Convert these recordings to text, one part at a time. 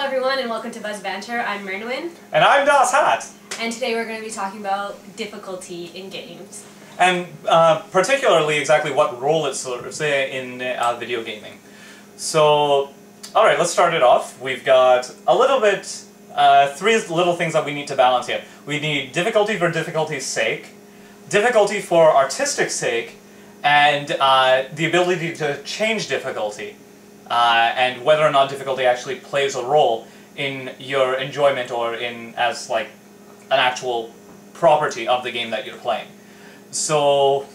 everyone, and welcome to Buzz Banter. I'm Myrnwin. And I'm Das Hat. And today we're going to be talking about difficulty in games. And particularly exactly what role it serves in video gaming. So, alright, let's start it off. We've got a little bit, three little things that we need to balance here. We need difficulty for difficulty's sake, difficulty for artistic sake, and the ability to change difficulty. And whether or not difficulty actually plays a role in your enjoyment or in as like an actual property of the game that you're playing. So,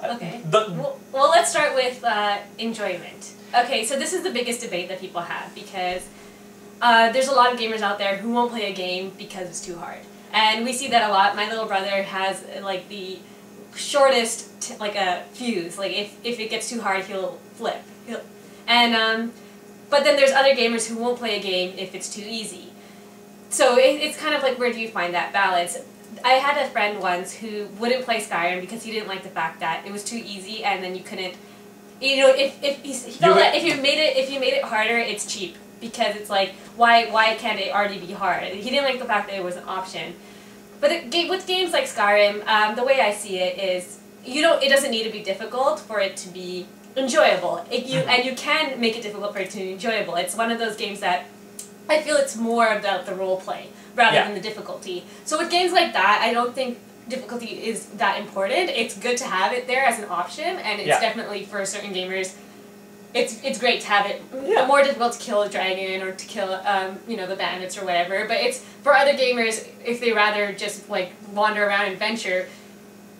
okay. Well, let's start with enjoyment. Okay, so this is the biggest debate that people have because there's a lot of gamers out there who won't play a game because it's too hard. And we see that a lot. My little brother has like the shortest fuse. Like if it gets too hard, he'll flip. But then there's other gamers who won't play a game if it's too easy. So it's kind of like, where do you find that balance? I had a friend once who wouldn't play Skyrim because he didn't like the fact that it was too easy, and then you couldn't, you know, he felt that if you made it harder, it's cheap, because it's like, why can't it already be hard? He didn't like the fact that it was an option. But with games like Skyrim, the way I see it is, it doesn't need to be difficult for it to be enjoyable. And you can make it difficult for it to be enjoyable. It's one of those games that I feel it's more about the role play rather than the difficulty. So with games like that, I don't think difficulty is that important. It's good to have it there as an option, and it's definitely, for certain gamers, it's great to have it more difficult to kill a dragon or to kill the bandits or whatever. But it's for other gamers, if they rather just like wander around and venture,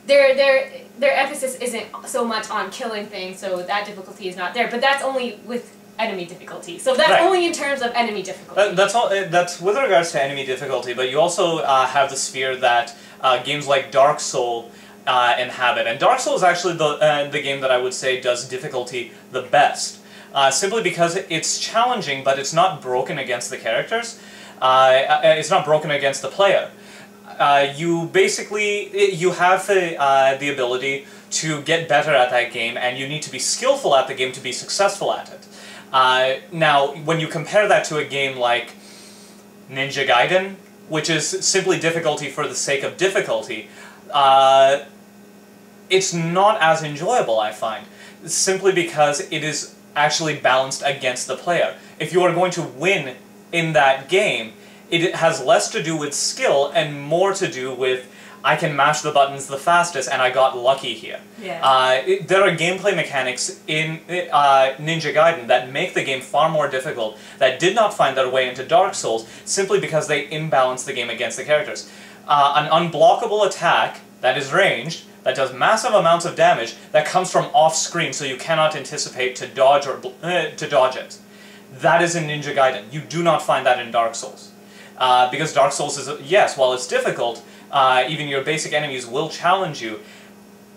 their emphasis isn't so much on killing things, so that difficulty is not there. But that's only with enemy difficulty. So that's only in terms of enemy difficulty. That's with regards to enemy difficulty, but you also have the sphere that games like Dark Souls inhabit. And Dark Souls is actually the game that I would say does difficulty the best. Simply because it's challenging, but it's not broken against the characters. It's not broken against the player. You have the ability to get better at that game, and you need to be skillful at the game to be successful at it. Now, when you compare that to a game like Ninja Gaiden, which is simply difficulty for the sake of difficulty, it's not as enjoyable, I find, simply because it is actually balanced against the player. If you are going to win in that game, it has less to do with skill and more to do with, I can mash the buttons the fastest and I got lucky here. Yeah. There are gameplay mechanics in Ninja Gaiden that make the game far more difficult, that did not find their way into Dark Souls simply because they imbalance the game against the characters. An unblockable attack that is ranged, that does massive amounts of damage, that comes from off-screen so you cannot anticipate to dodge it. That is in Ninja Gaiden. You do not find that in Dark Souls. Because Dark Souls is, yes, while it's difficult, even your basic enemies will challenge you.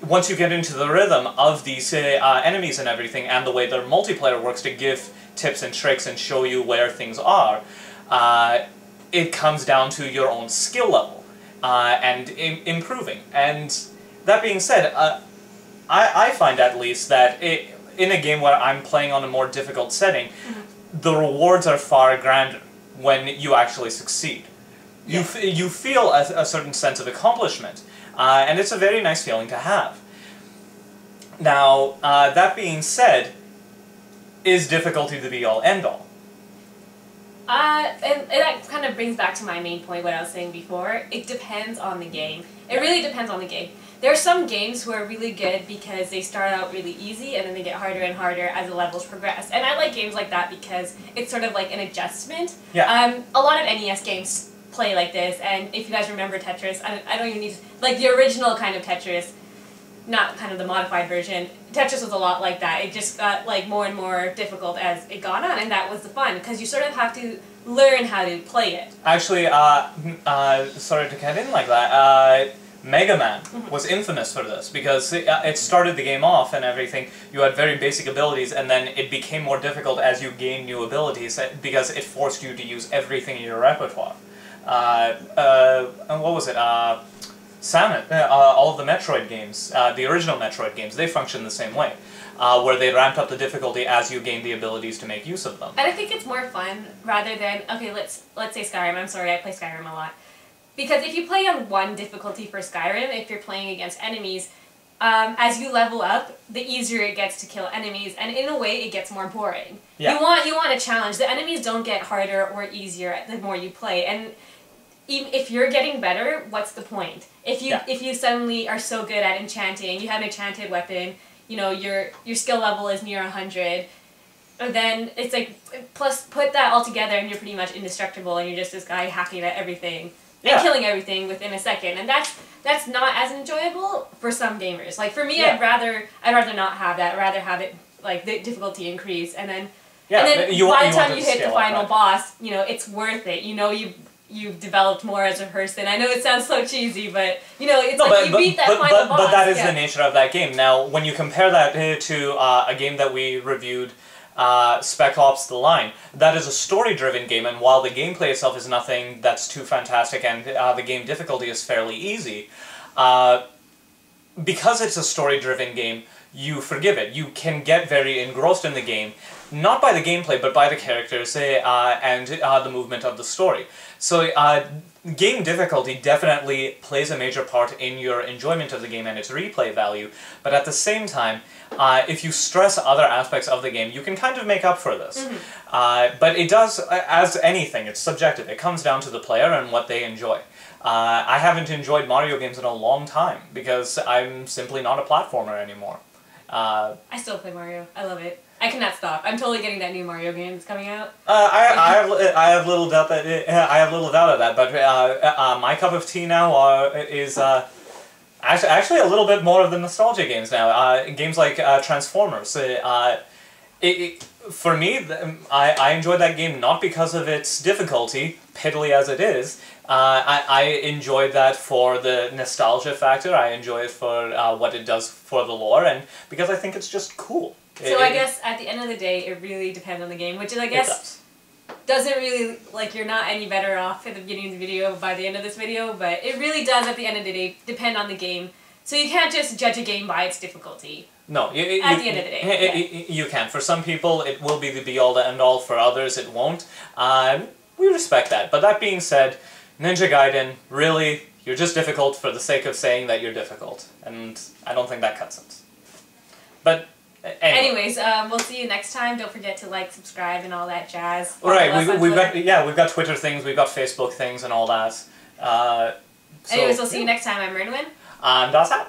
Once you get into the rhythm of these enemies and everything, and the way their multiplayer works to give tips and tricks and show you where things are, it comes down to your own skill level and improving. And that being said, I find at least that in a game where I'm playing on a more difficult setting, the rewards are far grander when you actually succeed. You feel a certain sense of accomplishment, and it's a very nice feeling to have. Now, that being said, is difficulty the be-all, end-all? And that kind of brings back to my main point, what I was saying before. It depends on the game. It really depends on the game. There are some games who are really good because they start out really easy and then they get harder and harder as the levels progress. And I like games like that because it's sort of like an adjustment. Yeah. A lot of NES games play like this, and if you guys remember Tetris, I don't even need to, like the original kind of Tetris, not kind of the modified version, Tetris was a lot like that. It just got like more and more difficult as it got on, and that was the fun, because you sort of have to learn how to play it. Actually, sorry to cut in like that, Mega Man was infamous for this, because it started the game off and everything, you had very basic abilities, and then it became more difficult as you gained new abilities, because it forced you to use everything in your repertoire. And what was it? Samus, all of the Metroid games, the original Metroid games, they function the same way, where they ramped up the difficulty as you gain the abilities to make use of them. And I think it's more fun rather than, okay, let's say Skyrim. I'm sorry, I play Skyrim a lot. Because if you play on one difficulty for Skyrim, if you're playing against enemies, as you level up, the easier it gets to kill enemies, and in a way, it gets more boring. Yeah. You want a challenge. The enemies don't get harder or easier the more you play, and even if you're getting better, what's the point? If you suddenly are so good at enchanting, you have an enchanted weapon, you know, your skill level is near 100, then it's like, plus put that all together and you're pretty much indestructible and you're just this guy hacking at everything and killing everything within a second, and that's not as enjoyable for some gamers. Like for me, I'd rather not have that. I'd rather have it like the difficulty increase, and then by the time you hit the final boss, you know, it's worth it. You know, you've developed more as a person. I know it sounds so cheesy, but you know, it's you beat that final boss. But that is the nature of that game. Now, when you compare that to a game that we reviewed, Spec Ops: The Line, that is a story-driven game, and while the gameplay itself is nothing that's too fantastic and the game difficulty is fairly easy, because it's a story-driven game, you forgive it. You can get very engrossed in the game, not by the gameplay, but by the characters and the movement of the story. So game difficulty definitely plays a major part in your enjoyment of the game and its replay value, but at the same time, if you stress other aspects of the game, you can kind of make up for this. But it does, as anything, it's subjective. It comes down to the player and what they enjoy. I haven't enjoyed Mario games in a long time because I'm simply not a platformer anymore. I still play Mario. I love it. I cannot stop. I'm totally getting that new Mario game that's coming out. I have little doubt that I have little doubt of that. But my cup of tea now is actually a little bit more of the nostalgia games now. Games like Transformers. For me, I enjoyed that game not because of its difficulty, piddly as it is. I enjoyed that for the nostalgia factor. I enjoy it for what it does for the lore, and because I think it's just cool. So I guess at the end of the day, it really depends on the game, which is, I guess, doesn't really, like, you're not any better off at the beginning of the video by the end of this video, but it really does at the end of the day depend on the game. So you can't just judge a game by its difficulty. No, at the end of the day. You can. For some people, it will be the be-all to end-all. For others, it won't. We respect that. But that being said, Ninja Gaiden, really, you're just difficult for the sake of saying that you're difficult. And I don't think that cuts it. But anyways, we'll see you next time. Don't forget to like, subscribe, and all that jazz. Right, we've got Twitter things, we've got Facebook things, and all that. Anyways, we'll see you next time. I'm Rinwin. I'm Dasat.